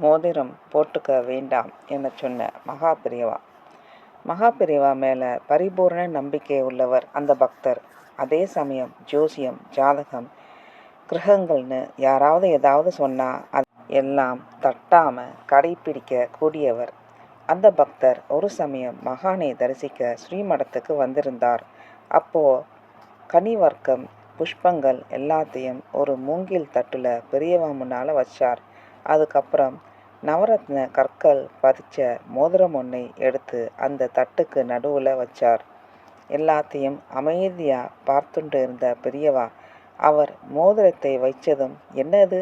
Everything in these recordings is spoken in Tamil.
மோதிரம் போட்டுக்க வேண்டாம் என சொன்ன மகா பெரியவா மேலே பரிபூர்ண நம்பிக்கை உள்ளவர் அந்த பக்தர். அதே சமயம் ஜோசியம், ஜாதகம், கிரகங்கள்னு யாராவது ஏதாவது சொன்னால் அது எல்லாம் தட்டாமல் கடைப்பிடிக்க கூடியவர் அந்த பக்தர். ஒரு சமயம் மகானை தரிசிக்க ஸ்ரீமடத்துக்கு வந்திருந்தார். அப்போது கனிவர்க்கம், புஷ்பங்கள் எல்லாத்தையும் ஒரு மூங்கில் தட்டில் பெரியவா முன்னால் வச்சார். அதுக்கப்புறம் நவரத்ன கற்கள் பதிச்ச மோதிரம் ஒன்றை எடுத்து அந்த தட்டுக்கு நடுவில் வச்சார். எல்லாத்தையும் அமைதியாக பார்த்துட்டு இருந்த பெரியவா அவர் மோதிரத்தை வைச்சதும் என்னது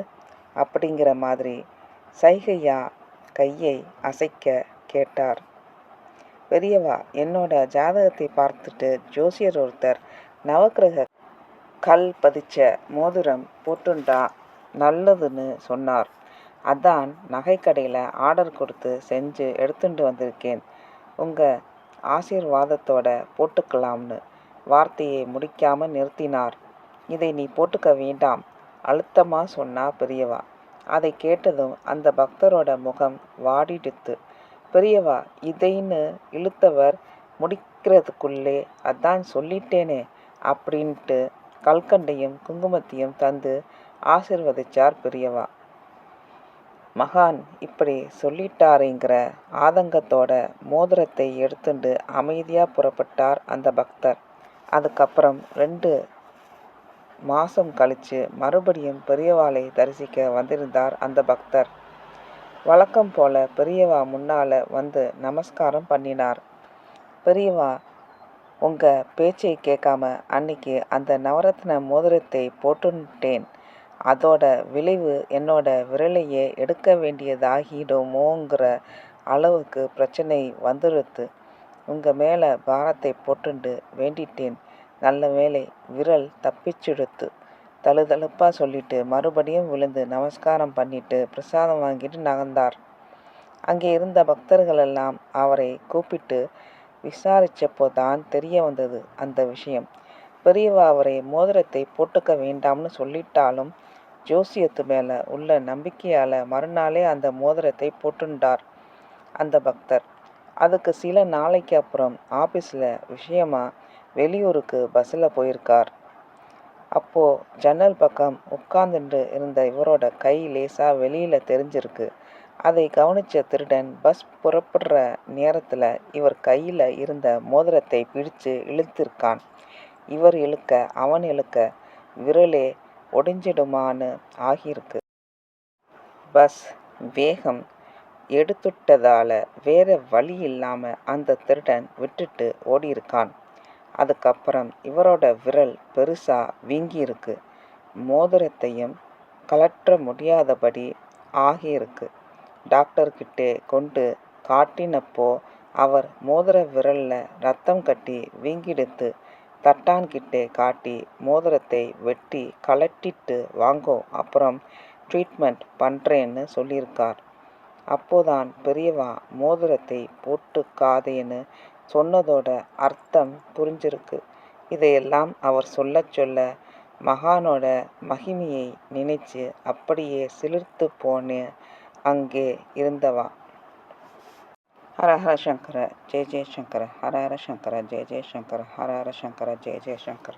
அப்படிங்கிற மாதிரி சைகையா கையை அசைக்க கேட்டார். பெரியவா, என்னோட ஜாதகத்தை பார்த்துட்டு ஜோசியர் ஒருத்தர் நவக்கிரக கல் பதிச்ச மோதிரம் போட்டுண்டா நல்லதுன்னு சொன்னார். அதான் நகைக்கடையில் ஆர்டர் கொடுத்து செஞ்சு எடுத்துட்டு வந்திருக்கேன். உங்கள் ஆசீர்வாதத்தோட போட்டுக்கலாம்னு வார்த்தையை முடிக்காமல் நிறுத்தினார். இதை நீ போட்டுக்க வேண்டாம் அழுத்தமாக சொன்னா பெரியவா. அதை கேட்டதும் அந்த பக்தரோட முகம் வாடிடுத்து. பெரியவா இதைன்னு இழுத்தவர் முடிக்கிறதுக்குள்ளே அதான் சொல்லிட்டேனே அப்படின்ட்டு கல்கண்டையும் குங்குமத்தையும் தந்து ஆசீர்வதிச்சார் பெரியவா. மகான் இப்படி சொல்லிட்டாருங்கிற ஆதங்கத்தோட மோதிரத்தை எடுத்துட்டு அமைதியாக புறப்பட்டார் அந்த பக்தர். அதுக்கப்புறம் 2 மாதம் கழித்து மறுபடியும் பெரியவாளை தரிசிக்க வந்திருந்தார் அந்த பக்தர். வழக்கம் போல் பெரியவா முன்னால் வந்து நமஸ்காரம் பண்ணினார். பெரியவா, உங்கள் பேச்சை கேட்காம அன்னைக்கு அந்த நவரத்ன மோதிரத்தை போட்டுட்டேன். அதோட விளைவு என்னோட விரலையே எடுக்க வேண்டியதாகிடுமோங்கிற அளவுக்கு பிரச்சனை வந்துடுத்து. உங்கள் மேலே பாரத்தை போட்டுண்டு வேண்டிட்டேன். நல்ல வேளை விரல் தப்பிச்சுடுத்து. தழுதழுப்பாக சொல்லிட்டு மறுபடியும் விழுந்து நமஸ்காரம் பண்ணிட்டு பிரசாதம் வாங்கிட்டு நகர்ந்தார். அங்கே இருந்த பக்தர்களெல்லாம் அவரை கூப்பிட்டு விசாரித்தப்போ தான் தெரிய வந்தது அந்த விஷயம். பெரியவா அவரை மோதிரத்தை போட்டுக்க வேண்டாம்னு சொல்லிட்டாலும் ஜோசியத்து மேலே உள்ள நம்பிக்கையால் மறுநாளே அந்த மோதிரத்தை போட்டுண்டார் அந்த பக்தர். அதுக்கு சில நாளைக்கு அப்புறம் ஆஃபீஸில் விஷயமா வெளியூருக்கு பஸ்ஸில் போயிருக்கார். அப்போது ஜன்னல் பக்கம் உட்கார்ந்துட்டு இருந்த இவரோட கை லேசாக வெளியில் தெரிஞ்சிருக்கு. அதை கவனித்த திருடன் பஸ் புறப்படுற நேரத்தில் இவர் கையில் இருந்த மோதிரத்தை பிடிச்சு இழுத்திருக்கான். இவர் இழுக்க அவன் இழுக்க விரலே ஒடிஞ்சிடுமான்னு ஆகியிருக்கு. பஸ் வேகம் எடுத்துட்டதால் வேற வழி இல்லாமல் அந்த திருடன் விட்டுட்டு ஓடியிருக்கான். அதுக்கப்புறம் இவரோட விரல் பெருசாக வீங்கியிருக்கு. மோதிரத்தையும் கழற்ற முடியாதபடி ஆகியிருக்கு. டாக்டர்கிட்டே கொண்டு காட்டினப்போ அவர் மோதிர விரலில் ரத்தம் கட்டி வீங்கிடுத்து. தட்டான்கிட்டே காட்டி மோதிரத்தை வெட்டி கழட்டிட்டு வாங்கோ, அப்புறம் ட்ரீட்மெண்ட் பண்ணுறேன்னு சொல்லியிருக்கார். அப்போதான் பெரியவா மோதிரத்தை போட்டுக்காதேன்னு சொன்னதோட அர்த்தம் புரிஞ்சிருக்கு. இதையெல்லாம் அவர் சொல்ல சொல்ல மகானோட மகிமையை நினைச்சு அப்படியே சிலிர்த்து போன அங்கே இருந்தவா. ஹர ஹர சங்கர ஜெய ஜெய சங்கர, ஹர ஹர சங்கர ஜெய ஜெய சங்கர, ஹர ஹர சங்கர ஜெய ஜெய சங்கர.